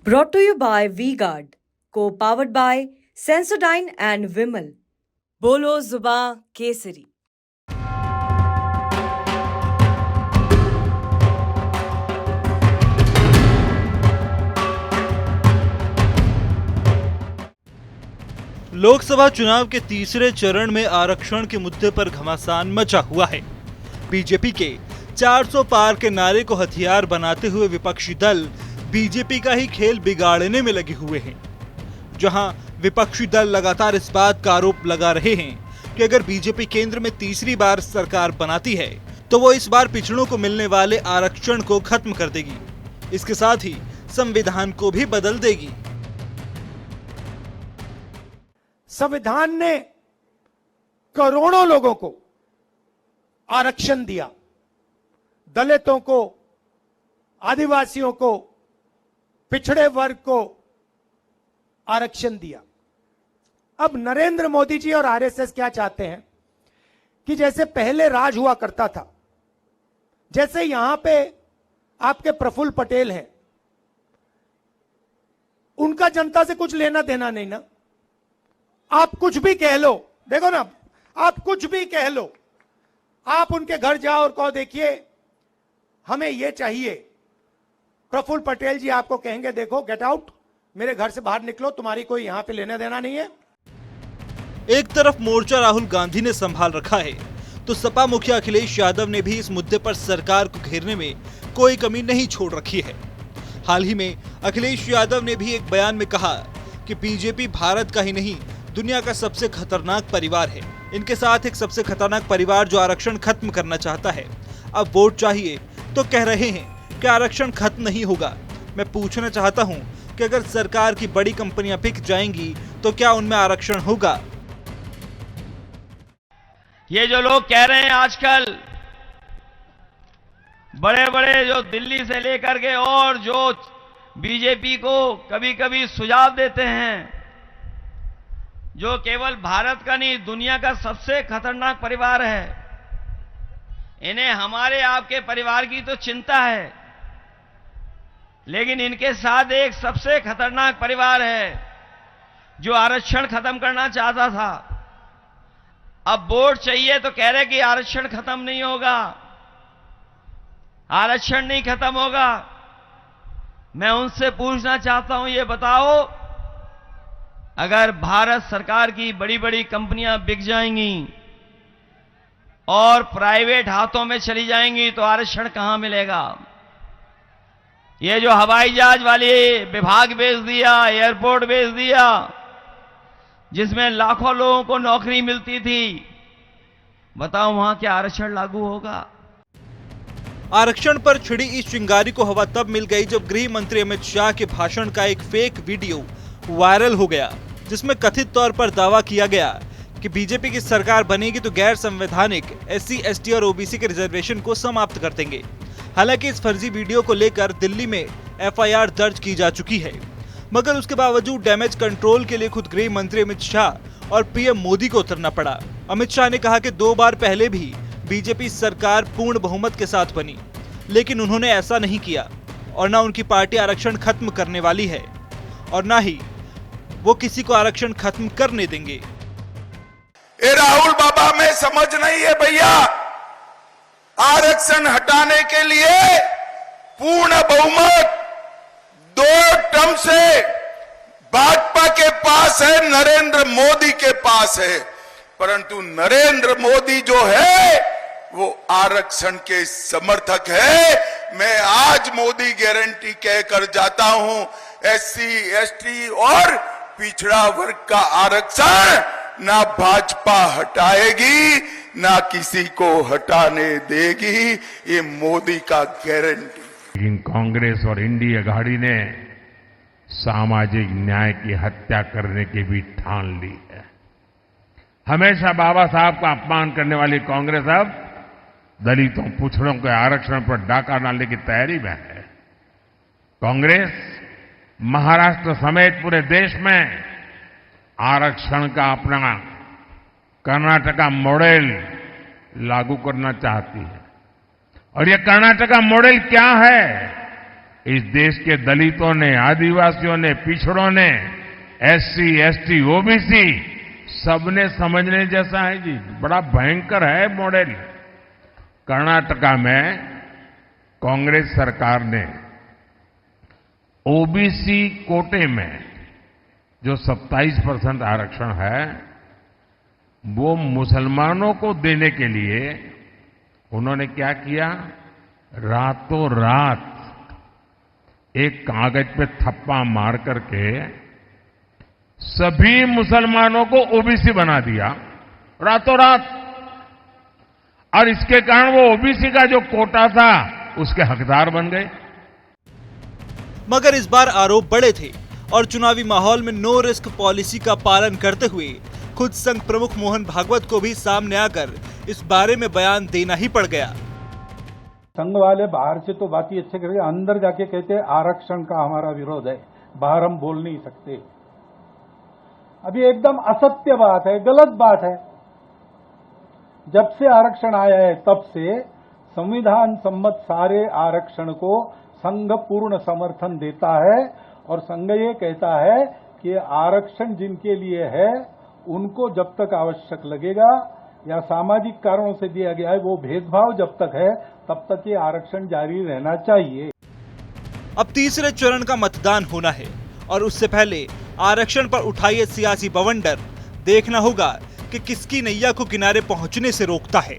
Brought to you by V-Guard, co-powered by Sensodyne and Vimal. बोलो जुबां केसरी। लोकसभा चुनाव के तीसरे चरण में आरक्षण के मुद्दे पर घमासान मचा हुआ है। बीजेपी के 400 पार के नारे को हथियार बनाते हुए विपक्षी दल बीजेपी का ही खेल बिगाड़ने में लगे हुए हैं। जहां विपक्षी दल लगातार इस बात का आरोप लगा रहे हैं कि अगर बीजेपी केंद्र में तीसरी बार सरकार बनाती है तो वो इस बार पिछड़ों को मिलने वाले आरक्षण को खत्म कर देगी। इसके साथ ही संविधान को भी बदल देगी। संविधान ने करोड़ों लोगों को आरक्षण दिया, दलितों को, आदिवासियों को, पिछड़े वर्ग को आरक्षण दिया। अब नरेंद्र मोदी जी और आरएसएस क्या चाहते हैं कि जैसे पहले राज हुआ करता था, जैसे यहां पे आपके प्रफुल्ल पटेल हैं, उनका जनता से कुछ लेना देना नहीं ना। आप कुछ भी कह लो, देखो ना, आप कुछ भी कह लो, आप उनके घर जाओ और कहो देखिए हमें ये चाहिए, प्रफुल्ल पटेल जी आपको कहेंगे देखो गेट आउट, मेरे घर से बाहर निकलो, तुम्हारी कोई यहां पे लेना देना नहीं है। एक तरफ मोर्चा राहुल गांधी ने संभाल रखा है तो सपा मुखिया अखिलेश यादव ने भी इस मुद्दे पर सरकार को घेरने में कोई कमी नहीं छोड़ रखी है। हाल ही में अखिलेश यादव ने भी एक बयान में कहा कि बीजेपी भारत का ही नहीं दुनिया का सबसे खतरनाक परिवार है। इनके साथ एक सबसे खतरनाक परिवार जो आरक्षण खत्म करना चाहता है। अब वोट चाहिए तो कह रहे हैं कि आरक्षण खत्म नहीं होगा। मैं पूछना चाहता हूं कि अगर सरकार की बड़ी कंपनियां बिक जाएंगी तो क्या उनमें आरक्षण होगा? ये जो लोग कह रहे हैं आजकल, बड़े बड़े जो दिल्ली से लेकर के और जो बीजेपी को कभी कभी सुझाव देते हैं, जो केवल भारत का नहीं दुनिया का सबसे खतरनाक परिवार है, इन्हें हमारे आपके परिवार की तो चिंता है, लेकिन इनके साथ एक सबसे खतरनाक परिवार है जो आरक्षण खत्म करना चाहता था। अब वोट चाहिए तो कह रहे कि आरक्षण खत्म नहीं होगा, आरक्षण नहीं खत्म होगा। मैं उनसे पूछना चाहता हूं, ये बताओ, अगर भारत सरकार की बड़ी बड़ी कंपनियां बिक जाएंगी और प्राइवेट हाथों में चली जाएंगी तो आरक्षण कहां मिलेगा? ये जो हवाई जहाज वाले विभाग बेच दिया, एयरपोर्ट बेच दिया, जिसमें लाखों लोगों को नौकरी मिलती थी, बताओ वहां क्या आरक्षण लागू होगा? आरक्षण पर छिड़ी इस चिंगारी को हवा तब मिल गई जब गृह मंत्री अमित शाह के भाषण का एक फेक वीडियो वायरल हो गया, जिसमें कथित तौर पर दावा किया गया कि बीजेपी की सरकार बनेगी तो गैर संवैधानिक SC, ST और OBC के रिजर्वेशन को समाप्त कर देंगे। हालांकि इस फर्जी वीडियो को लेकर दिल्ली में FIR दर्ज की जा चुकी है, मगर उसके बावजूद डैमेज कंट्रोल के लिए खुद गृह मंत्री अमित शाह और PM मोदी को उतरना पड़ा। अमित शाह ने कहा कि 2 बार पहले भी बीजेपी सरकार पूर्ण बहुमत के साथ बनी, लेकिन उन्होंने ऐसा नहीं किया और न उनकी पार्टी आरक्षण खत्म करने वाली है और न ही वो किसी को आरक्षण खत्म करने देंगे। ये राहुल बाबा में समझ नहीं है भैया। आरक्षण हटाने के लिए पूर्ण बहुमत 2 टर्म से भाजपा के पास है, नरेंद्र मोदी के पास है, परंतु नरेंद्र मोदी जो है वो आरक्षण के समर्थक है। मैं आज मोदी गारंटी कहकर जाता हूं, SC, ST और पिछड़ा वर्ग का आरक्षण ना भाजपा हटाएगी, ना किसी को हटाने देगी, ये मोदी का गारंटी। लेकिन कांग्रेस और इंडी अघाड़ी ने सामाजिक न्याय की हत्या करने की भी ठान ली है। हमेशा बाबा साहब का अपमान करने वाली कांग्रेस अब दलितों, पिछड़ों के आरक्षण पर डाका डालने की तैयारी में है। कांग्रेस महाराष्ट्र समेत पूरे देश में आरक्षण का अपना कर्नाटका मॉडल लागू करना चाहती है। और ये कर्नाटका मॉडल क्या है? इस देश के दलितों ने, आदिवासियों ने, पिछड़ों ने, एससी, एसटी, ओबीसी सबने समझने जैसा है जी। बड़ा भयंकर है मॉडल। कर्नाटका में कांग्रेस सरकार ने ओबीसी कोटे में जो 27% आरक्षण है वो मुसलमानों को देने के लिए उन्होंने क्या किया, रातों रात एक कागज पे थप्पा मार करके सभी मुसलमानों को ओबीसी बना दिया रातों रात। और इसके कारण वो ओबीसी का जो कोटा था उसके हकदार बन गए। मगर इस बार आरोप बड़े थे और चुनावी माहौल में नो रिस्क पॉलिसी का पालन करते हुए खुद संघ प्रमुख मोहन भागवत को भी सामने आकर इस बारे में बयान देना ही पड़ गया। संघ वाले बाहर से तो बात ही अच्छे करके अंदर जाके कहते हैं आरक्षण का हमारा विरोध है, बाहर हम बोल नहीं सकते। अभी एकदम असत्य बात है, गलत बात है। जब से आरक्षण आया है तब से संविधान सम्मत सारे आरक्षण को संघ पूर्ण समर्थन देता है और संघ ये कहता है कि आरक्षण जिनके लिए है उनको जब तक आवश्यक लगेगा या सामाजिक कारणों से दिया गया है वो भेदभाव जब तक है तब तक ये आरक्षण जारी रहना चाहिए। अब तीसरे चरण का मतदान होना है और उससे पहले आरक्षण पर उठाई सियासी बवंडर देखना होगा कि किसकी नैया को किनारे पहुंचने से रोकता है।